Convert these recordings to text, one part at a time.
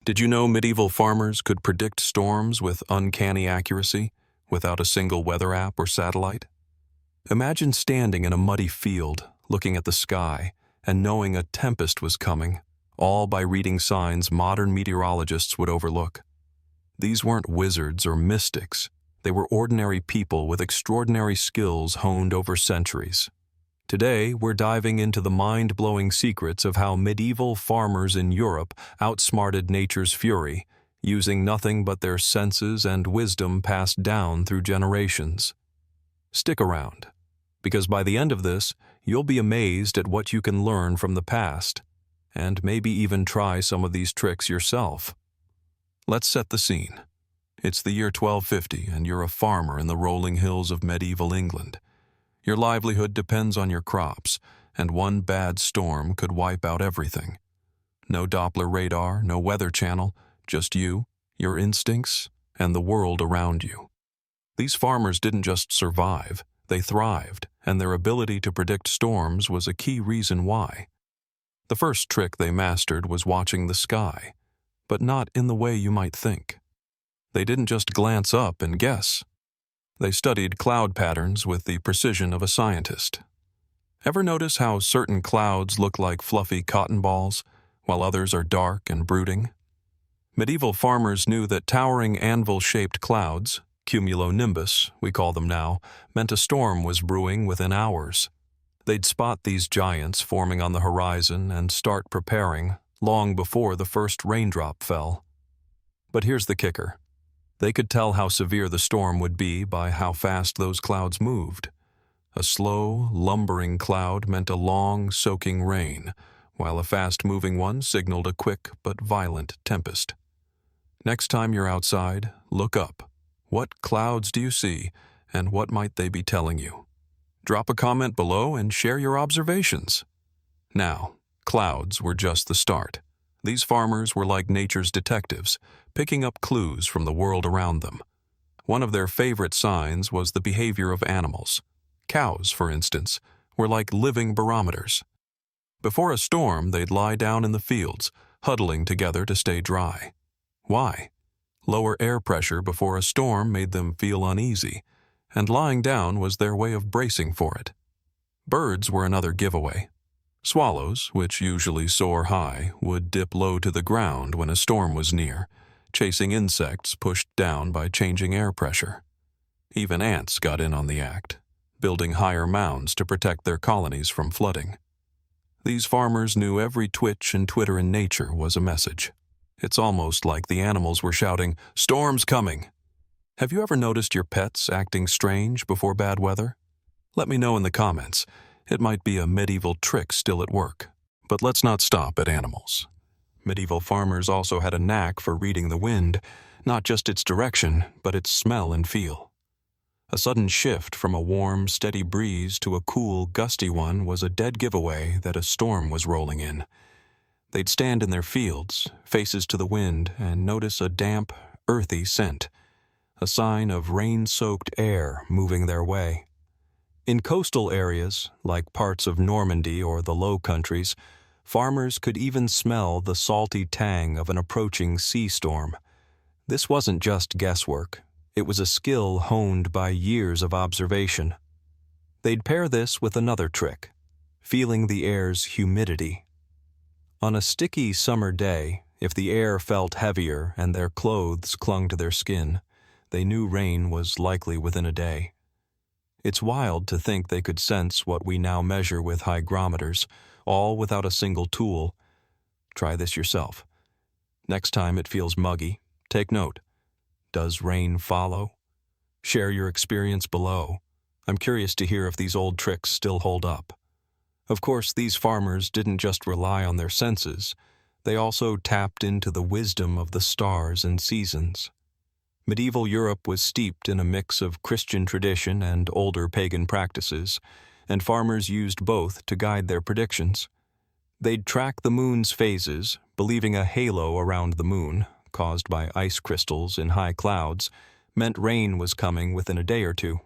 Did you know medieval farmers could predict storms with uncanny accuracy without a single weather app or satellite? Imagine standing in a muddy field, looking at the sky, and knowing a tempest was coming, all by reading signs modern meteorologists would overlook. These weren't wizards or mystics. They were ordinary people with extraordinary skills honed over centuries. Today, we're diving into the mind-blowing secrets of how medieval farmers in Europe outsmarted nature's fury, using nothing but their senses and wisdom passed down through generations. Stick around, because by the end of this, you'll be amazed at what you can learn from the past, and maybe even try some of these tricks yourself. Let's set the scene. It's the year 1250, and you're a farmer in the rolling hills of medieval England. Your livelihood depends on your crops, and one bad storm could wipe out everything. No Doppler radar, no weather channel, just you, your instincts, and the world around you. These farmers didn't just survive, they thrived, and their ability to predict storms was a key reason why. The first trick they mastered was watching the sky, but not in the way you might think. They didn't just glance up and guess. They studied cloud patterns with the precision of a scientist. Ever notice how certain clouds look like fluffy cotton balls, while others are dark and brooding? Medieval farmers knew that towering anvil-shaped clouds, cumulonimbus, we call them now, meant a storm was brewing within hours. They'd spot these giants forming on the horizon and start preparing long before the first raindrop fell. But here's the kicker. They could tell how severe the storm would be by how fast those clouds moved. A slow, lumbering cloud meant a long, soaking rain, while a fast-moving one signaled a quick but violent tempest. Next time you're outside, look up. What clouds do you see, and what might they be telling you? Drop a comment below and share your observations. Now, clouds were just the start. These farmers were like nature's detectives, picking up clues from the world around them. One of their favorite signs was the behavior of animals. Cows, for instance, were like living barometers. Before a storm, they'd lie down in the fields, huddling together to stay dry. Why? Lower air pressure before a storm made them feel uneasy, and lying down was their way of bracing for it. Birds were another giveaway. Swallows, which usually soar high, would dip low to the ground when a storm was near, chasing insects pushed down by changing air pressure. Even ants got in on the act, building higher mounds to protect their colonies from flooding. These farmers knew every twitch and twitter in nature was a message. It's almost like the animals were shouting, "Storm's coming!" Have you ever noticed your pets acting strange before bad weather? Let me know in the comments. It might be a medieval trick still at work. But let's not stop at animals. Medieval farmers also had a knack for reading the wind, not just its direction, but its smell and feel. A sudden shift from a warm, steady breeze to a cool, gusty one was a dead giveaway that a storm was rolling in. They'd stand in their fields, faces to the wind, and notice a damp, earthy scent, a sign of rain-soaked air moving their way. In coastal areas, like parts of Normandy or the Low Countries, farmers could even smell the salty tang of an approaching sea storm. This wasn't just guesswork. It was a skill honed by years of observation. They'd pair this with another trick, feeling the air's humidity. On a sticky summer day, if the air felt heavier and their clothes clung to their skin, they knew rain was likely within a day. It's wild to think they could sense what we now measure with hygrometers, all without a single tool. Try this yourself. Next time it feels muggy, take note. Does rain follow? Share your experience below. I'm curious to hear if these old tricks still hold up. Of course, these farmers didn't just rely on their senses. They also tapped into the wisdom of the stars and seasons. Medieval Europe was steeped in a mix of Christian tradition and older pagan practices, and farmers used both to guide their predictions. They'd track the moon's phases, believing a halo around the moon, caused by ice crystals in high clouds, meant rain was coming within a day or two.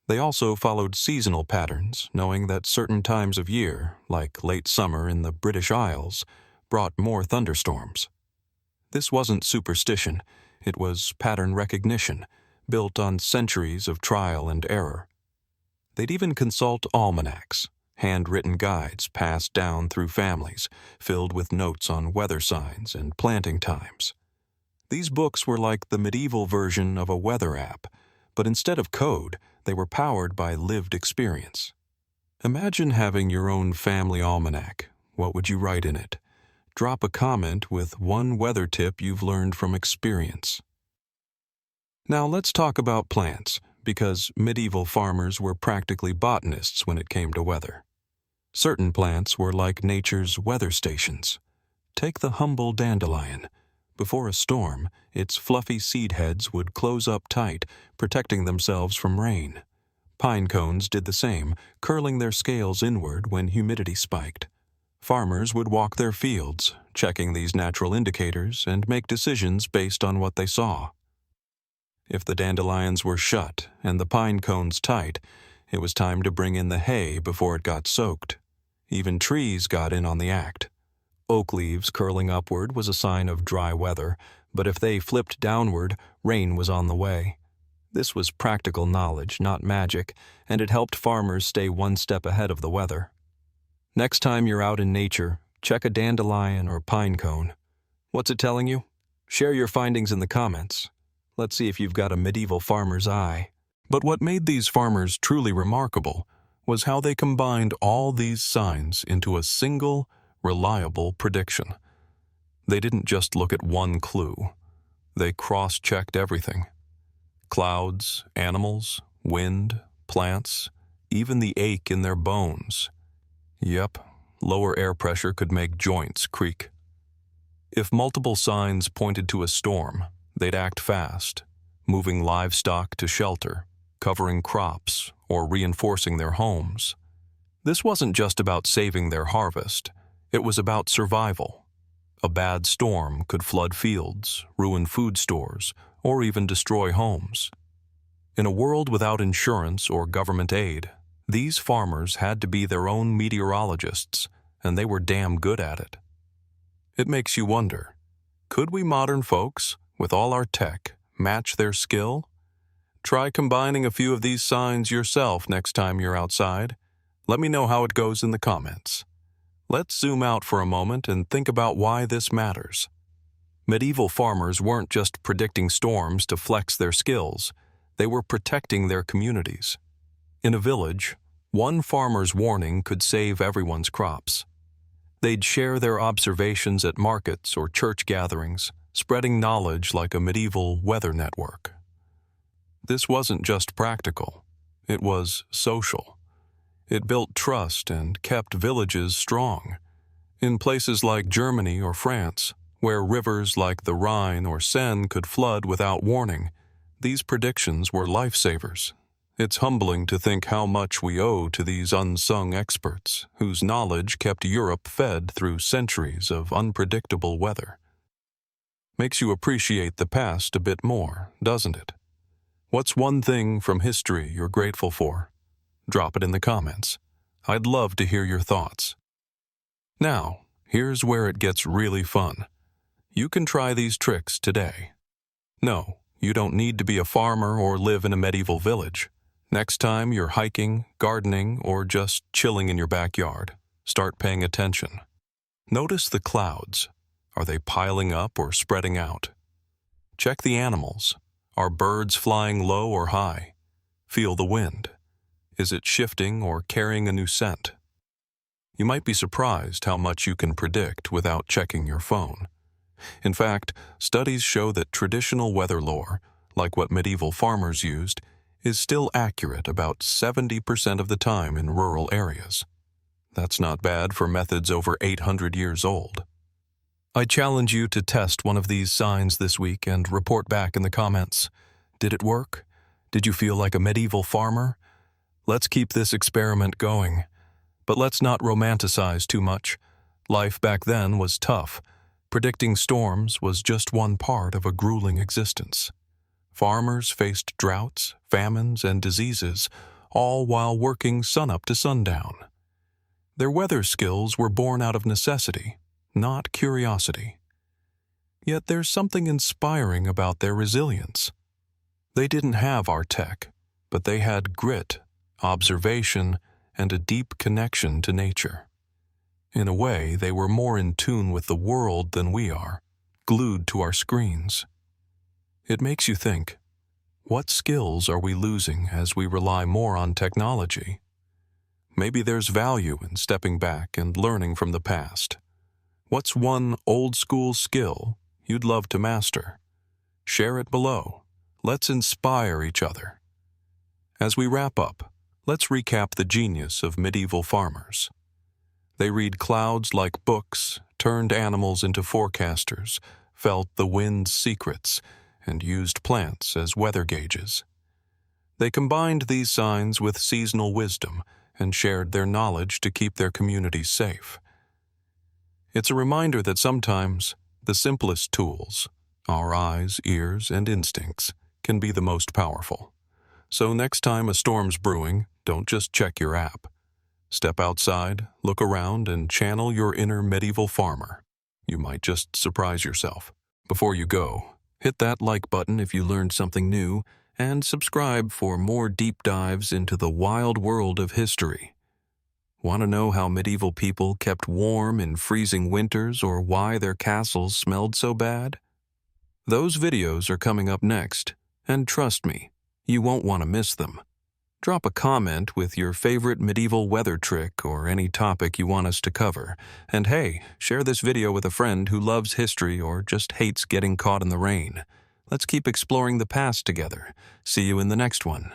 They also followed seasonal patterns, knowing that certain times of year, like late summer in the British Isles, brought more thunderstorms. This wasn't superstition, it was pattern recognition, built on centuries of trial and error. They'd even consult almanacs, handwritten guides passed down through families, filled with notes on weather signs and planting times. These books were like the medieval version of a weather app, but instead of code, they were powered by lived experience. Imagine having your own family almanac. What would you write in it? Drop a comment with one weather tip you've learned from experience. Now let's talk about plants, because medieval farmers were practically botanists when it came to weather. Certain plants were like nature's weather stations. Take the humble dandelion. Before a storm, its fluffy seed heads would close up tight, protecting themselves from rain. Pine cones did the same, curling their scales inward when humidity spiked. Farmers would walk their fields, checking these natural indicators and make decisions based on what they saw. If the dandelions were shut and the pine cones tight, it was time to bring in the hay before it got soaked. Even trees got in on the act. Oak leaves curling upward was a sign of dry weather, but if they flipped downward, rain was on the way. This was practical knowledge, not magic, and it helped farmers stay one step ahead of the weather. Next time you're out in nature, check a dandelion or pine cone. What's it telling you? Share your findings in the comments. Let's see if you've got a medieval farmer's eye. But what made these farmers truly remarkable was how they combined all these signs into a single, reliable prediction. They didn't just look at one clue. They cross-checked everything. Clouds, animals, wind, plants, even the ache in their bones. Yep, lower air pressure could make joints creak. If multiple signs pointed to a storm, they'd act fast, moving livestock to shelter, covering crops, or reinforcing their homes. This wasn't just about saving their harvest. It was about survival. A bad storm could flood fields, ruin food stores, or even destroy homes. In a world without insurance or government aid, these farmers had to be their own meteorologists, and they were damn good at it. It makes you wonder, could we modern folks, with all our tech, match their skill? Try combining a few of these signs yourself next time you're outside. Let me know how it goes in the comments. Let's zoom out for a moment and think about why this matters. Medieval farmers weren't just predicting storms to flex their skills. They were protecting their communities. In a village, one farmer's warning could save everyone's crops. They'd share their observations at markets or church gatherings, spreading knowledge like a medieval weather network. This wasn't just practical, it was social. It built trust and kept villages strong. In places like Germany or France, where rivers like the Rhine or Seine could flood without warning, these predictions were lifesavers. It's humbling to think how much we owe to these unsung experts, whose knowledge kept Europe fed through centuries of unpredictable weather. Makes you appreciate the past a bit more, doesn't it? What's one thing from history you're grateful for? Drop it in the comments. I'd love to hear your thoughts. Now, here's where it gets really fun. You can try these tricks today. No, you don't need to be a farmer or live in a medieval village. Next time you're hiking, gardening, or just chilling in your backyard, start paying attention. Notice the clouds. Are they piling up or spreading out? Check the animals. Are birds flying low or high? Feel the wind. Is it shifting or carrying a new scent? You might be surprised how much you can predict without checking your phone. In fact, studies show that traditional weather lore, like what medieval farmers used, is still accurate about 70% of the time in rural areas. That's not bad for methods over 800 years old. I challenge you to test one of these signs this week and report back in the comments. Did it work? Did you feel like a medieval farmer? Let's keep this experiment going. But let's not romanticize too much. Life back then was tough. Predicting storms was just one part of a grueling existence. Farmers faced droughts, famines, and diseases, all while working sunup to sundown. Their weather skills were born out of necessity, not curiosity. Yet there's something inspiring about their resilience. They didn't have our tech, but they had grit, observation, and a deep connection to nature. In a way, they were more in tune with the world than we are, glued to our screens. It makes you think, what skills are we losing as we rely more on technology? Maybe there's value in stepping back and learning from the past. What's one old-school skill you'd love to master? Share it below. Let's inspire each other. As we wrap up, let's recap the genius of medieval farmers. They read clouds like books, turned animals into forecasters, felt the wind's secrets, and used plants as weather gauges. They combined these signs with seasonal wisdom and shared their knowledge to keep their communities safe. It's a reminder that sometimes the simplest tools, our eyes, ears, and instincts, can be the most powerful. So next time a storm's brewing, don't just check your app. Step outside, look around, and channel your inner medieval farmer. You might just surprise yourself. Before you go, hit that like button if you learned something new, and subscribe for more deep dives into the wild world of history. Want to know how medieval people kept warm in freezing winters or why their castles smelled so bad? Those videos are coming up next, and trust me, you won't want to miss them. Drop a comment with your favorite medieval weather trick or any topic you want us to cover. And hey, share this video with a friend who loves history or just hates getting caught in the rain. Let's keep exploring the past together. See you in the next one.